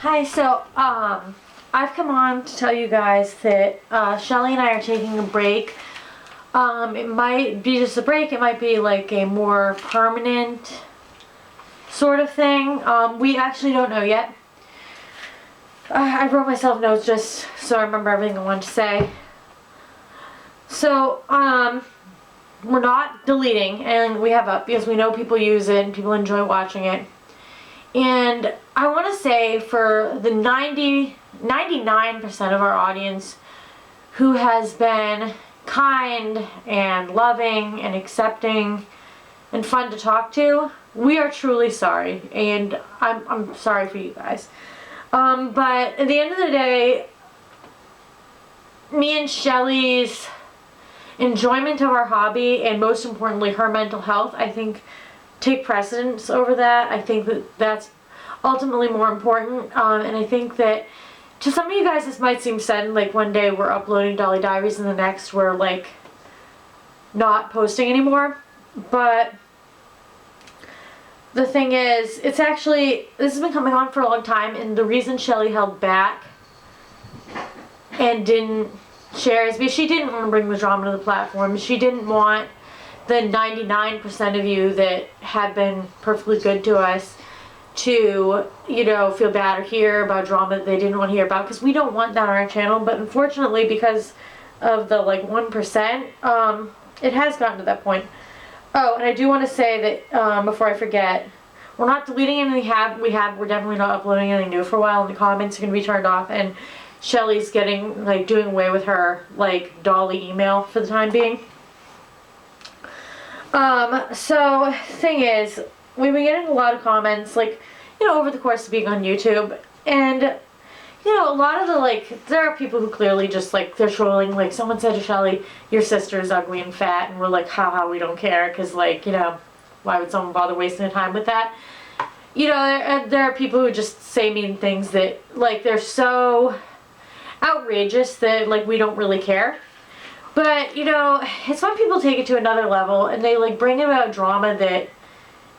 Hi, I've come on to tell you guys that Shelly and I are taking a break. It might be just a break, it might be like a more permanent sort of thing. We actually don't know yet. I wrote myself notes just so I remember everything I wanted to say. So, we're not deleting, and we have up because we know people use it and people enjoy watching it. And I want to say for the 99% of our audience who has been kind and loving and accepting and fun to talk to, we are truly sorry, and I'm sorry for you guys. But at the end of the day, me and Shelly's enjoyment of our hobby, and most importantly her mental health, I think take precedence over that. I think that that's ultimately more important, and I think that to some of you guys this might seem sudden, like one day we're uploading Dolly Diaries and the next we're like not posting anymore, but the thing is, it's actually, this has been coming on for a long time, and the reason Shelly held back and didn't share is because she didn't want to bring the drama to the platform. She didn't want the 99% of you that have been perfectly good to us to, you know, feel bad or hear about drama that they didn't want to hear about, because we don't want that on our channel. But unfortunately, because of the like 1%, it has gotten to that point. Oh, and I do want to say that before I forget, we're not deleting anything we're definitely not uploading anything new for a while, and the comments are going to be turned off, and Shelly's getting, like, doing away with her, like, Dolly email for the time being. So, thing is, we've been getting a lot of comments, like, you know, over the course of being on YouTube, and, you know, a lot of the, like, there are people who clearly just, like, they're trolling, like, someone said to Shelly, your sister is ugly and fat, and we're like, haha, we don't care, because, like, you know, why would someone bother wasting their time with that? You know, there are people who just say mean things that, like, they're so outrageous that, like, we don't really care. But, you know, it's when people take it to another level and they, like, bring about drama that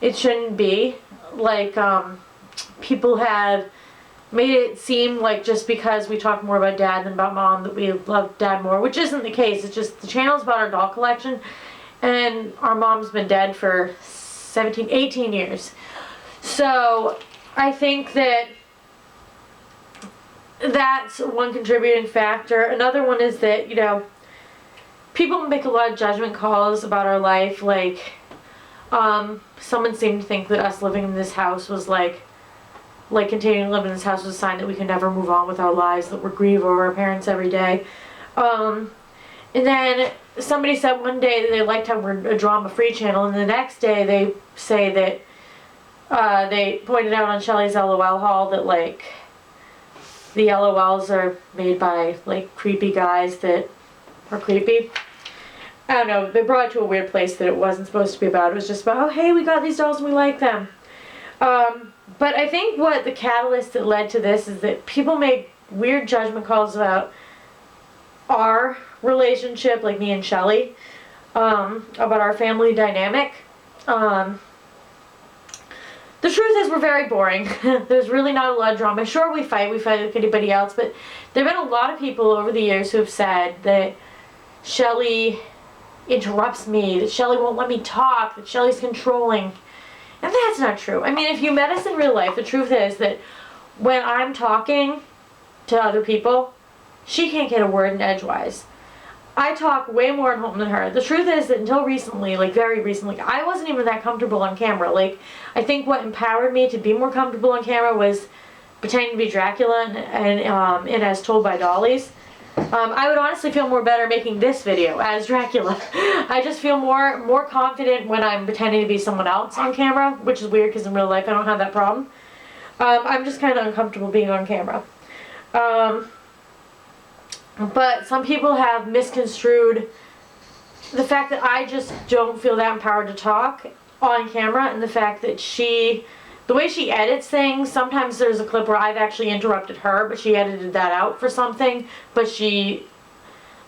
it shouldn't be. Like, people have made it seem like just because we talk more about dad than about mom that we love dad more, which isn't the case. It's just the channel's about our doll collection, and our mom's been dead for 18 years. So, I think that that's one contributing factor. Another one is that, you know, people make a lot of judgment calls about our life, like, someone seemed to think that us living in this house was like continuing to live in this house was a sign that we can never move on with our lives, that we're grieve over our parents every day. And then somebody said one day that they liked how we're a drama-free channel, and the next day they say that, they pointed out on Shelly's LOL haul that, like, the LOLs are made by, like, creepy guys that are creepy. I don't know, they brought it to a weird place that it wasn't supposed to be about. It was just about, oh, hey, we got these dolls and we like them. But I think what the catalyst that led to this is that people make weird judgment calls about our relationship, like me and Shelly, about our family dynamic. The truth is we're very boring. There's really not a lot of drama. Sure, we fight like anybody else, but there have been a lot of people over the years who have said that Shelly interrupts me, that Shelly won't let me talk, that Shelly's controlling. And that's not true. I mean, if you met us in real life, the truth is that when I'm talking to other people, she can't get a word in edgewise. I talk way more at home than her. The truth is that until recently, like very recently, I wasn't even that comfortable on camera. Like, I think what empowered me to be more comfortable on camera was pretending to be Dracula and As Told by Dollies. I would honestly feel more better making this video as Dracula. I just feel more confident when I'm pretending to be someone else on camera, which is weird because in real life I don't have that problem. I'm just kind of uncomfortable being on camera. But some people have misconstrued the fact that I just don't feel that empowered to talk on camera, and the fact that the way she edits things, sometimes there's a clip where I've actually interrupted her, but she edited that out for something, but she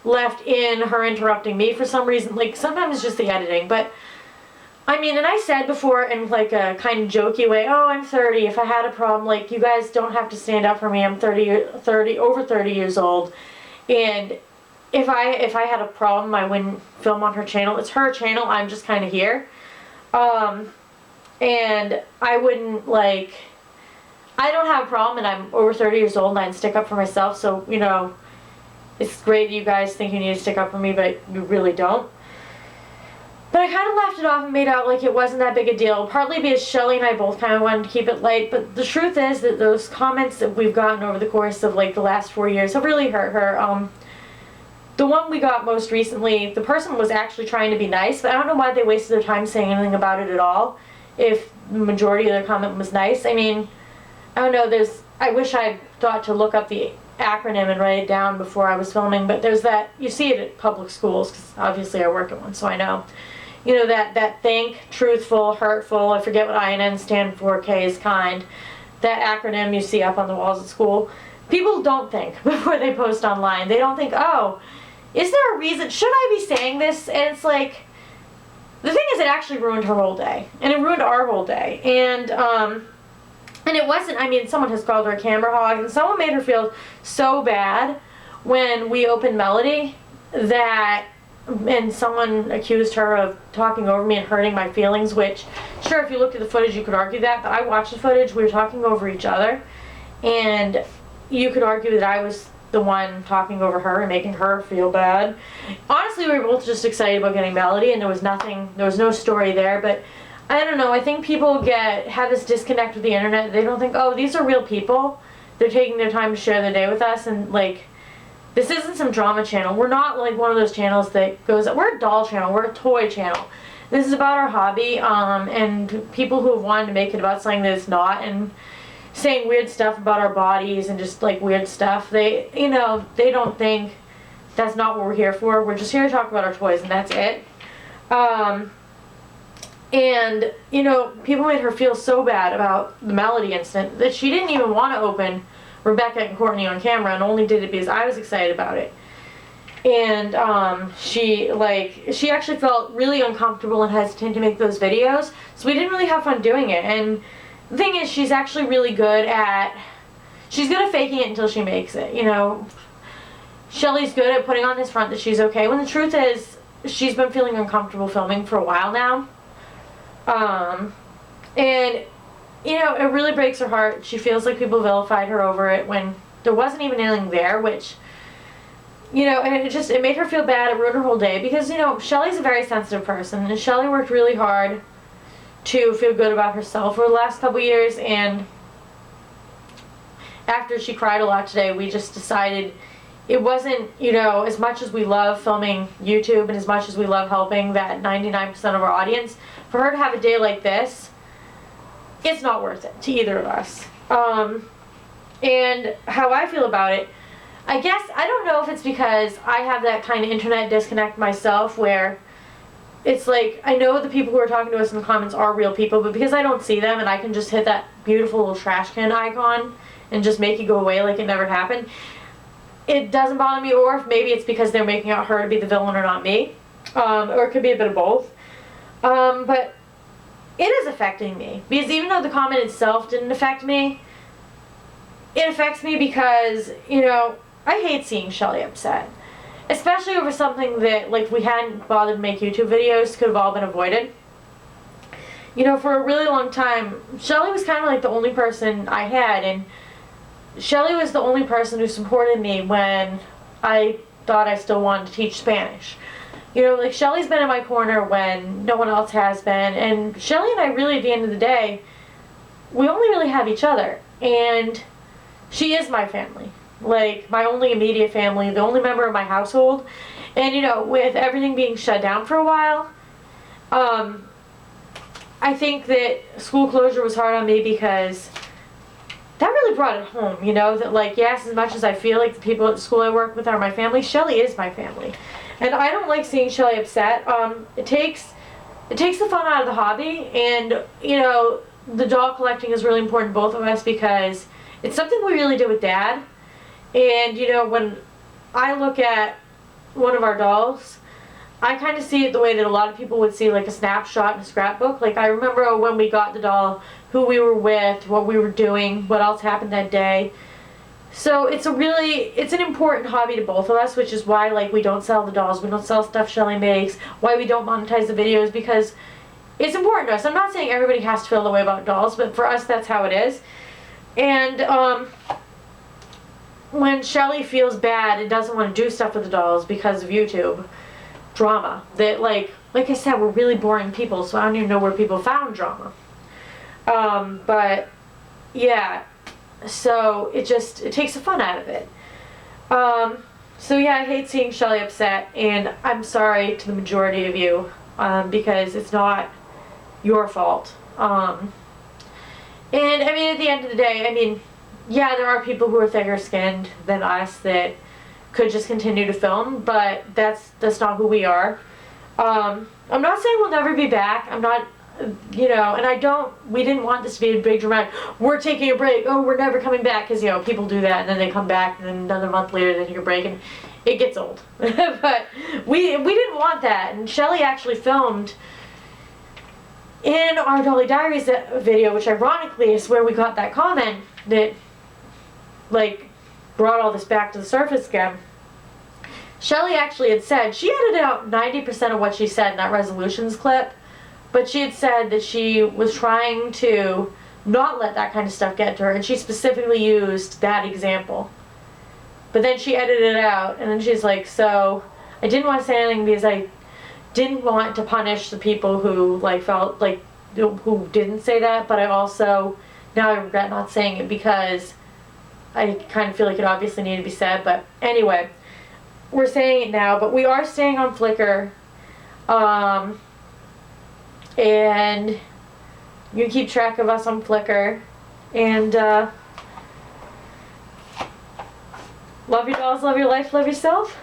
left in her interrupting me for some reason. Like, sometimes it's just the editing, but I mean, and I said before in like a kind of jokey way, oh, I'm 30. If I had a problem, like, you guys don't have to stand up for me. I'm over 30 years old. And if I had a problem, I wouldn't film on her channel. It's her channel. I'm just kind of here. And I wouldn't, like, I don't have a problem, and I'm over 30 years old, and I'd stick up for myself. So, you know, it's great you guys think you need to stick up for me, but you really don't. But I kind of laughed it off and made out like it wasn't that big a deal, partly because Shelly and I both kind of wanted to keep it light, but the truth is that those comments that we've gotten over the course of like the last 4 years have really hurt her. The one we got most recently, the person was actually trying to be nice, but I don't know why they wasted their time saying anything about it at all if the majority of their comment was nice. I mean, I don't know, I wish I thought to look up the acronym and write it down before I was filming, but there's that, you see it at public schools, because obviously I work at one, so I know. You know, that think, truthful, hurtful, I forget what INN stand for, K is kind. That acronym you see up on the walls at school. People don't think before they post online. They don't think, oh, is there a reason, should I be saying this? And it's like, the thing is, it actually ruined her whole day. And it ruined our whole day. And it wasn't, I mean, someone has called her a camera hog, and someone made her feel so bad when we opened Melody that, and someone accused her of talking over me and hurting my feelings, which, sure, if you looked at the footage, you could argue that, but I watched the footage, we were talking over each other, and you could argue that I was the one talking over her and making her feel bad. Honestly, we were both just excited about getting Melody, and there was no story there, but I don't know, I think people have this disconnect with the internet. They don't think, oh, these are real people. They're taking their time to share their day with us, and like, this isn't some drama channel. We're not like one of those channels that we're a doll channel, we're a toy channel. This is about our hobby, and people who have wanted to make it about something that it's not, and saying weird stuff about our bodies and just like weird stuff. They don't think that's not what we're here for. We're just here to talk about our toys, and that's it. And, you know, people made her feel so bad about the Melody incident that she didn't even want to open Rebecca and Courtney on camera, and only did it because I was excited about it. And she actually felt really uncomfortable and hesitant to make those videos, so we didn't really have fun doing it. And the thing is, she's actually really good at faking it until she makes it, you know. Shelly's good at putting on this front that she's okay, when the truth is, she's been feeling uncomfortable filming for a while now. And, you know, it really breaks her heart. She feels like people vilified her over it when there wasn't even anything there, which, you know, and it made her feel bad. It ruined her whole day because, you know, Shelly's a very sensitive person, and Shelly worked really hard to feel good about herself for the last couple years, and after she cried a lot today, we just decided it wasn't, you know, as much as we love filming YouTube and as much as we love helping that 99% of our audience, for her to have a day like this, it's not worth it to either of us. And how I feel about it, I guess, I don't know if it's because I have that kind of internet disconnect myself where it's like, I know the people who are talking to us in the comments are real people, but because I don't see them and I can just hit that beautiful little trash can icon and just make it go away like it never happened, it doesn't bother me. Or if maybe it's because they're making out her to be the villain or not me, or it could be a bit of both. But it is affecting me, because even though the comment itself didn't affect me, it affects me because, you know, I hate seeing Shelly upset. Especially over something that, like, we hadn't bothered to make YouTube videos, could have all been avoided. You know, for a really long time, Shelly was kind of like the only person I had, and Shelly was the only person who supported me when I thought I still wanted to teach Spanish. You know, like, Shelly's been in my corner when no one else has been, and Shelly and I really, at the end of the day, we only really have each other, and she is my family. Like, my only immediate family, the only member of my household. And, you know, with everything being shut down for a while, I think that school closure was hard on me because that really brought it home, you know, that, like, yes, as much as I feel like the people at the school I work with are my family, Shelly is my family. And I don't like seeing Shelly upset. It takes the fun out of the hobby, and, you know, the doll collecting is really important to both of us because it's something we really did with Dad. And, you know, when I look at one of our dolls, I kind of see it the way that a lot of people would see like a snapshot in a scrapbook. Like I remember when we got the doll, who we were with, what we were doing, what else happened that day. So it's an important hobby to both of us, which is why like we don't sell the dolls, we don't sell stuff Shelly makes, why we don't monetize the videos, because it's important to us. I'm not saying everybody has to feel the way about dolls, but for us that's how it is. And when Shelly feels bad and doesn't want to do stuff with the dolls because of YouTube drama, that like I said, we're really boring people, so I don't even know where people found drama. But yeah, so it takes the fun out of it. So yeah, I hate seeing Shelly upset, and I'm sorry to the majority of you, because it's not your fault. And I mean, at the end of the day, I mean, yeah, there are people who are thicker skinned than us that could just continue to film, but that's not who we are. I'm not saying we'll never be back. I'm not, you know, and we didn't want this to be a big dramatic, we're taking a break, oh, we're never coming back, because, you know, people do that, and then they come back, and then another month later they take a break, and it gets old. But we didn't want that, and Shelly actually filmed in our Dolly Diaries video, which ironically is where we got that comment that, like, brought all this back to the surface again. Shelly actually had said, she edited out 90% of what she said in that resolutions clip, but she had said that she was trying to not let that kind of stuff get to her, and she specifically used that example. But then she edited it out, and then she's like, so, I didn't want to say anything because I didn't want to punish the people who, like, felt like, who didn't say that, but I also, now I regret not saying it because I kind of feel like it obviously needed to be said. But anyway, we're saying it now, but we are staying on Flickr, and you can keep track of us on Flickr, and love your dolls, love your life, love yourself.